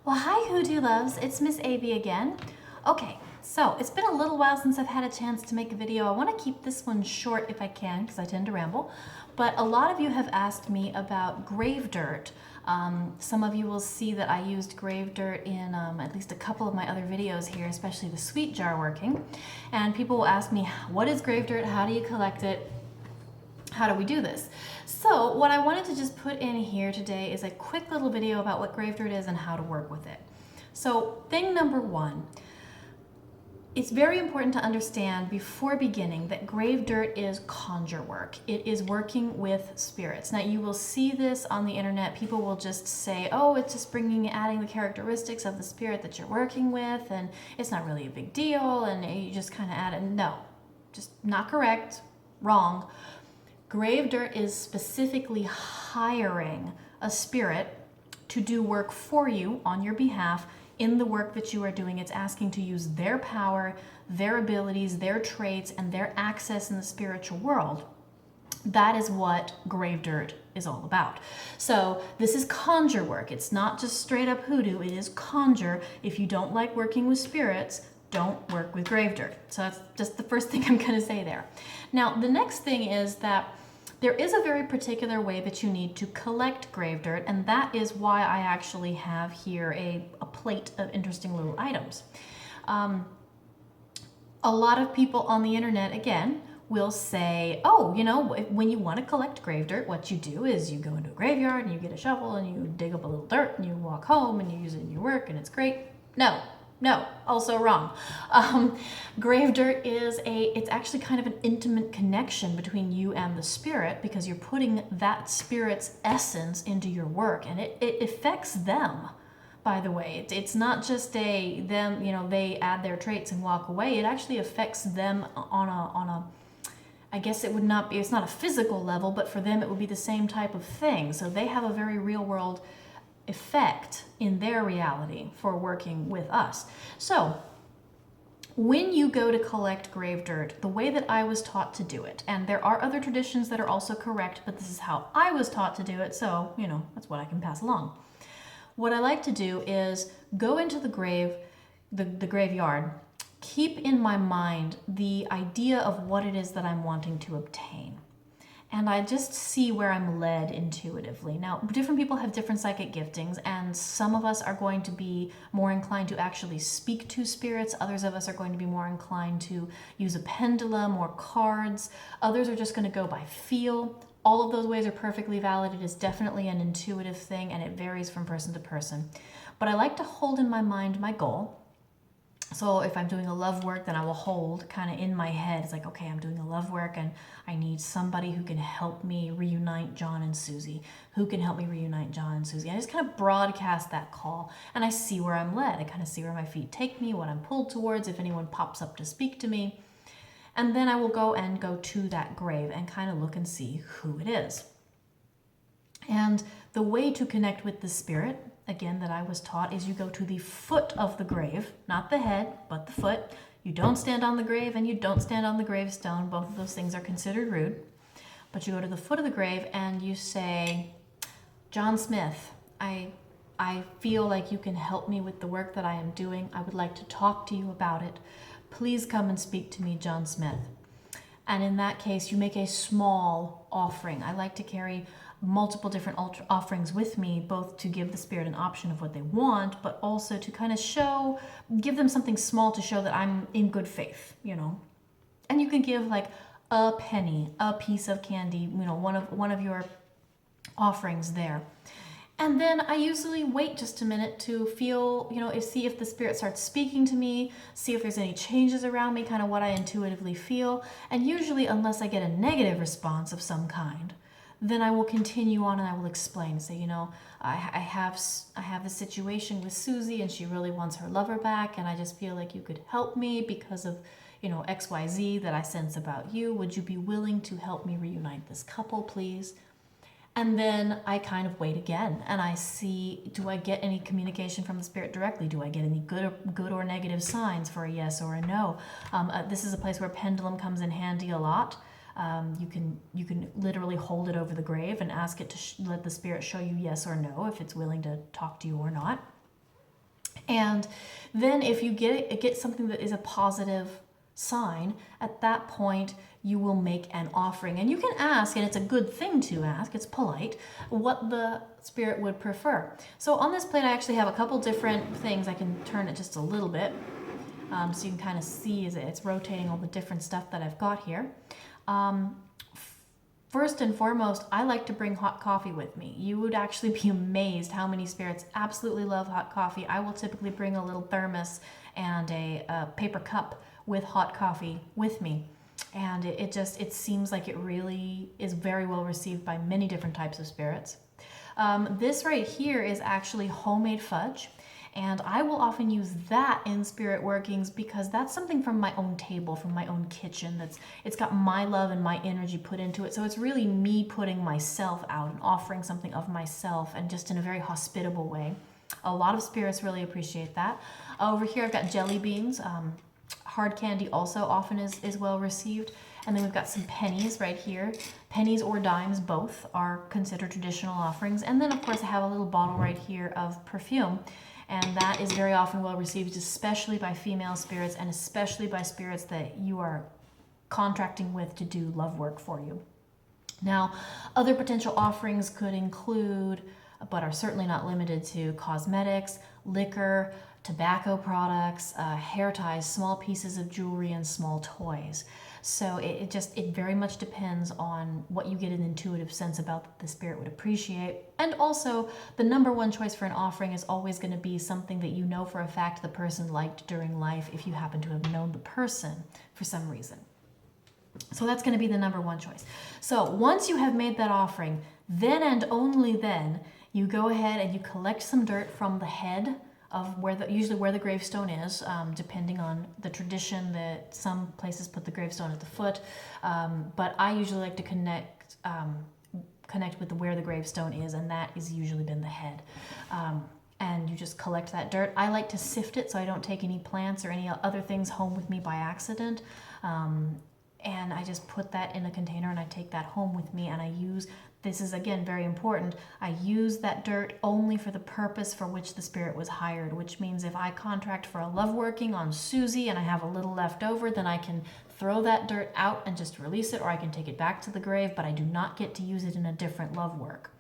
Well, hi, Hoodoo loves. It's Miss AB again. Okay, so it's been a little while since I've had a chance to make a video. I want to keep this one short if I can because I tend to ramble. But a lot of you have asked me about grave dirt. Some of you will see that I used grave dirt in at least a couple of my other videos here, especially the sweet jar working. And people will ask me, what is grave dirt? How do you collect it? How do we do this? So what I wanted to just put in here today is a quick little video about what grave dirt is and how to work with it. So thing number one, it's very important to understand before beginning that grave dirt is conjure work. It is working with spirits. Now you will see this on the internet. People will just say, oh, it's just adding the characteristics of the spirit that you're working with, and it's not really a big deal, and you just kind of add it. No, just not correct, wrong. Grave dirt is specifically hiring a spirit to do work for you on your behalf in the work that you are doing. It's asking to use their power, their abilities, their traits, and their access in the spiritual world. That is what grave dirt is all about. So this is conjure work. It's not just straight up hoodoo. It is conjure. If you don't like working with spirits, don't work with grave dirt. So that's just the first thing I'm going to say there. Now, the next thing is that there is a very particular way that you need to collect grave dirt, and that is why I actually have here a plate of interesting little items. A lot of people on the internet, again, will say, oh, you know, when you want to collect grave dirt, what you do is you go into a graveyard and you get a shovel and you dig up a little dirt and you walk home and you use it in your work and it's great. No, also wrong. Grave dirt it's actually kind of an intimate connection between you and the spirit because you're putting that spirit's essence into your work, and it affects them, by the way. It's not just them, you know, they add their traits and walk away. It actually affects them on a I guess it would not be, it's not a physical level, but for them it would be the same type of thing. So they have a very real world effect in their reality for working with us. So when you go to collect grave dirt, the way that I was taught to do it, and there are other traditions that are also correct, but this is how I was taught to do it, so, you know, that's what I can pass along. What I like to do is go into the graveyard, keep in my mind the idea of what it is that I'm wanting to obtain. And I just see where I'm led intuitively. Now, different people have different psychic giftings, and some of us are going to be more inclined to actually speak to spirits. Others of us are going to be more inclined to use a pendulum or cards. Others are just going to go by feel. All of those ways are perfectly valid. It is definitely an intuitive thing, and it varies from person to person. But I like to hold in my mind my goal. So if I'm doing a love work, then I will hold kind of in my head. It's like, okay, I'm doing a love work and I need somebody who can help me reunite John and Susie. Who can help me reunite John and Susie? I just kind of broadcast that call and I see where I'm led. I kind of see where my feet take me, what I'm pulled towards, if anyone pops up to speak to me. And then I will go to that grave and kind of look and see who it is. And the way to connect with the spirit, again, that I was taught, is you go to the foot of the grave, not the head, but the foot. You don't stand on the grave and you don't stand on the gravestone. Both of those things are considered rude. But you go to the foot of the grave and you say, John Smith, I feel like you can help me with the work that I am doing. I would like to talk to you about it. Please come and speak to me, John Smith. And in that case, you make a small offering. I like to carry multiple different offerings with me, both to give the spirit an option of what they want, but also to kind of give them something small to show that I'm in good faith, you know. And you can give like a penny, a piece of candy, you know, one of your offerings there. And then I usually wait just a minute to feel, you know, see if the spirit starts speaking to me, see if there's any changes around me, kind of what I intuitively feel. And usually, unless I get a negative response of some kind, then I will continue on and I will explain. Say, you know, I have a situation with Susie and she really wants her lover back, and I just feel like you could help me because of, you know, XYZ that I sense about you. Would you be willing to help me reunite this couple, please? And then I kind of wait again and I see, do I get any communication from the spirit directly? Do I get any good or negative signs for a yes or a no? This is a place where pendulum comes in handy a lot. You can literally hold it over the grave and ask it to let the spirit show you yes or no if it's willing to talk to you or not. And then if you get something that is a positive sign, at that point you will make an offering. And you can ask, and it's a good thing to ask, it's polite, what the spirit would prefer. So on this plate I actually have a couple different things. I can turn it just a little bit so you can kind of see as it's rotating all the different stuff that I've got here. First and foremost, I like to bring hot coffee with me. You would actually be amazed how many spirits absolutely love hot coffee. I will typically bring a little thermos and a paper cup with hot coffee with me. And it seems like it really is very well received by many different types of spirits. This right here is actually homemade fudge. And I will often use that in spirit workings because that's something from my own table, from my own kitchen. It's got my love and my energy put into it. So it's really me putting myself out and offering something of myself, and just in a very hospitable way. A lot of spirits really appreciate that. Over here I've got jelly beans. Hard candy also often is well received. And then we've got some pennies right here. Pennies or dimes, both are considered traditional offerings. And then of course I have a little bottle right here of perfume. And that is very often well received, especially by female spirits and especially by spirits that you are contracting with to do love work for you. Now, other potential offerings could include, but are certainly not limited to, cosmetics, liquor, tobacco products, hair ties, small pieces of jewelry, and small toys. So it very much depends on what you get an intuitive sense about that the spirit would appreciate. And also, the number one choice for an offering is always going to be something that you know for a fact the person liked during life, if you happen to have known the person for some reason. So that's going to be the number one choice. So once you have made that offering, then and only then, you go ahead and you collect some dirt from the head of usually where the gravestone is, depending on the tradition. That some places put the gravestone at the foot, but I usually like to connect with where the gravestone is, and that is usually been the head. And you just collect that dirt. I like to sift it so I don't take any plants or any other things home with me by accident. And I just put that in a container and I take that home with me, and I use, this is again very important, I use that dirt only for the purpose for which the spirit was hired, which means if I contract for a love working on Susie and I have a little left over, then I can throw that dirt out and just release it, or I can take it back to the grave, but I do not get to use it in a different love work.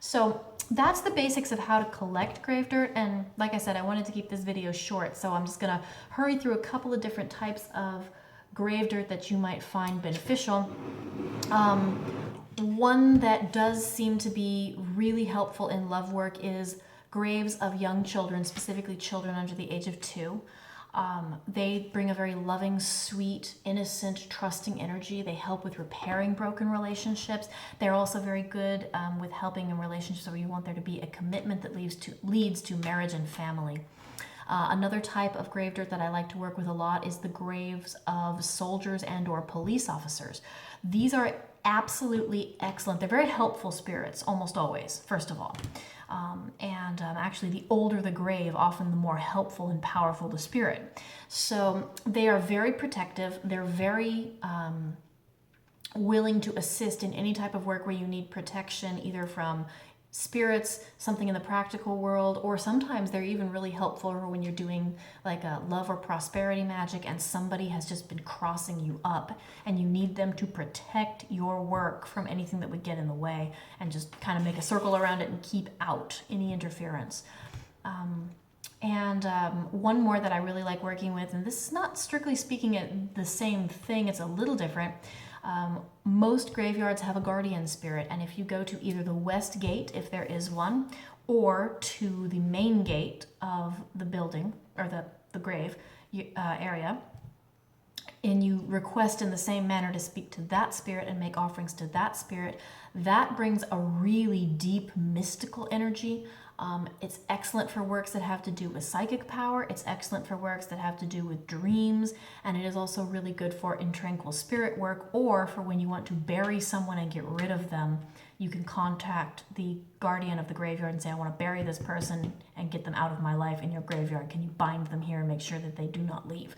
So that's the basics of how to collect grave dirt. And like I said, I wanted to keep this video short, so I'm just gonna hurry through a couple of different types of grave dirt that you might find beneficial. One that does seem to be really helpful in love work is graves of young children, specifically children under the age of 2. They bring a very loving, sweet, innocent, trusting energy. They help with repairing broken relationships. They're also very good with helping in relationships where you want there to be a commitment that leads to marriage and family. Another type of grave dirt that I like to work with a lot is the graves of soldiers and or police officers. These are absolutely excellent. They're very helpful spirits, almost always, first of all. Actually, the older the grave, often the more helpful and powerful the spirit. So they are very protective. They're very willing to assist in any type of work where you need protection, either from spirits, something in the practical world, or sometimes they're even really helpful when you're doing like a love or prosperity magic and somebody has just been crossing you up and you need them to protect your work from anything that would get in the way, and just kind of make a circle around it and keep out any interference. One more that I really like working with, and this is not strictly speaking the same thing, it's a little different. Most graveyards have a guardian spirit, and if you go to either the west gate, if there is one, or to the main gate of the building, or the grave area, and you request in the same manner to speak to that spirit and make offerings to that spirit, that brings a really deep mystical energy. It's excellent for works that have to do with psychic power. It's excellent for works that have to do with dreams. And it is also really good for in tranquil spirit work, or for when you want to bury someone and get rid of them. You can contact the guardian of the graveyard and say, I want to bury this person and get them out of my life in your graveyard. Can you bind them here and make sure that they do not leave?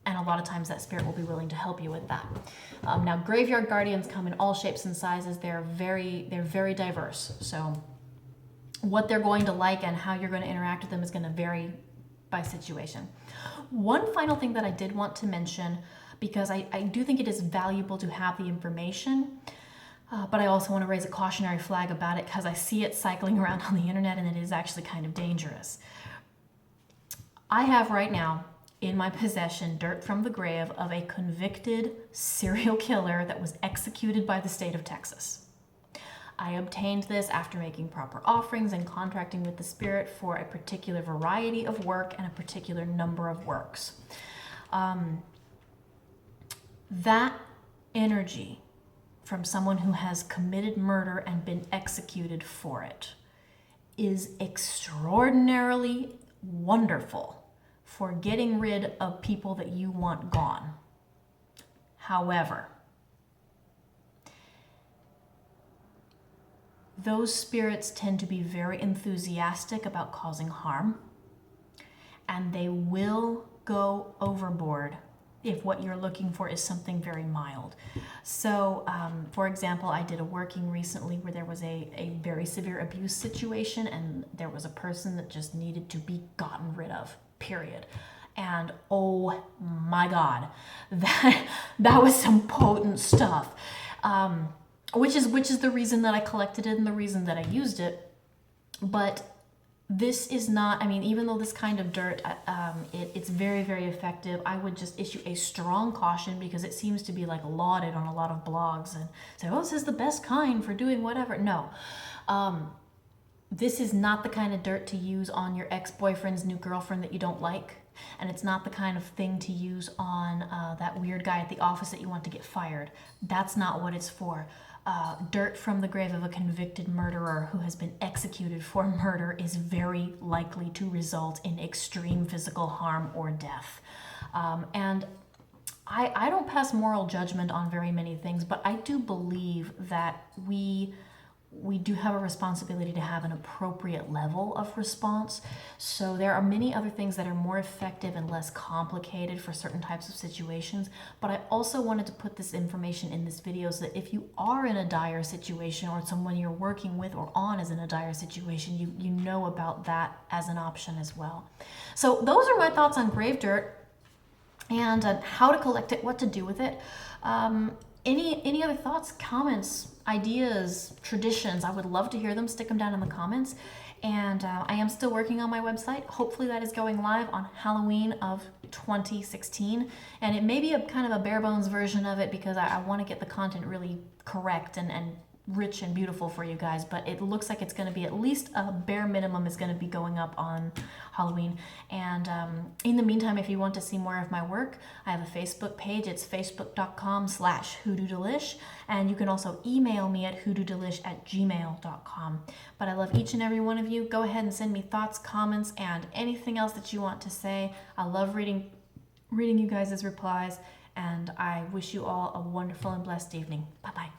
And a lot of times that spirit will be willing to help you with that. Now, graveyard guardians come in all shapes and sizes. They're very diverse. So what they're going to like and how you're going to interact with them is going to vary by situation. One final thing that I did want to mention, because I do think it is valuable to have the information, but I also want to raise a cautionary flag about it because I see it cycling around on the internet and it is actually kind of dangerous. I have right now in my possession dirt from the grave of a convicted serial killer that was executed by the state of Texas. I obtained this after making proper offerings and contracting with the spirit for a particular variety of work and a particular number of works. That energy from someone who has committed murder and been executed for it is extraordinarily wonderful for getting rid of people that you want gone. However, those spirits tend to be very enthusiastic about causing harm, and they will go overboard if what you're looking for is something very mild. So, for example, I did a working recently where there was a very severe abuse situation, and there was a person that just needed to be gotten rid of, period. And oh my God, that was some potent stuff. Which is the reason that I collected it and the reason that I used it. But this is not, I mean, even though this kind of dirt, it's very, very effective, I would just issue a strong caution because it seems to be like lauded on a lot of blogs and say, oh, this is the best kind for doing whatever. No, this is not the kind of dirt to use on your ex-boyfriend's new girlfriend that you don't like. And it's not the kind of thing to use on that weird guy at the office that you want to get fired. That's not what it's for. Dirt from the grave of a convicted murderer who has been executed for murder is very likely to result in extreme physical harm or death. And I don't pass moral judgment on very many things, but I do believe that we do have a responsibility to have an appropriate level of response. So there are many other things that are more effective and less complicated for certain types of situations. But I also wanted to put this information in this video so that if you are in a dire situation or someone you're working with or on is in a dire situation, you know about that as an option as well. So those are my thoughts on grave dirt and how to collect it, what to do with it. Any other thoughts, comments, ideas, traditions? I would love to hear them. Stick them down in the comments. And I am still working on my website. Hopefully that is going live on Halloween of 2016. And it may be a kind of a bare bones version of it because I want to get the content really correct and rich and beautiful for you guys, but it looks like it's going to be at least a bare minimum is going to be going up on Halloween. And in the meantime, if you want to see more of my work, I have a Facebook page. It's facebook.com/hoodoodelish, and you can also email me at hoodoodelish@gmail.com. But I love each and every one of you. Go ahead and send me thoughts, comments, and anything else that you want to say. I love reading you guys' replies, and I wish you all a wonderful and blessed evening. Bye-bye.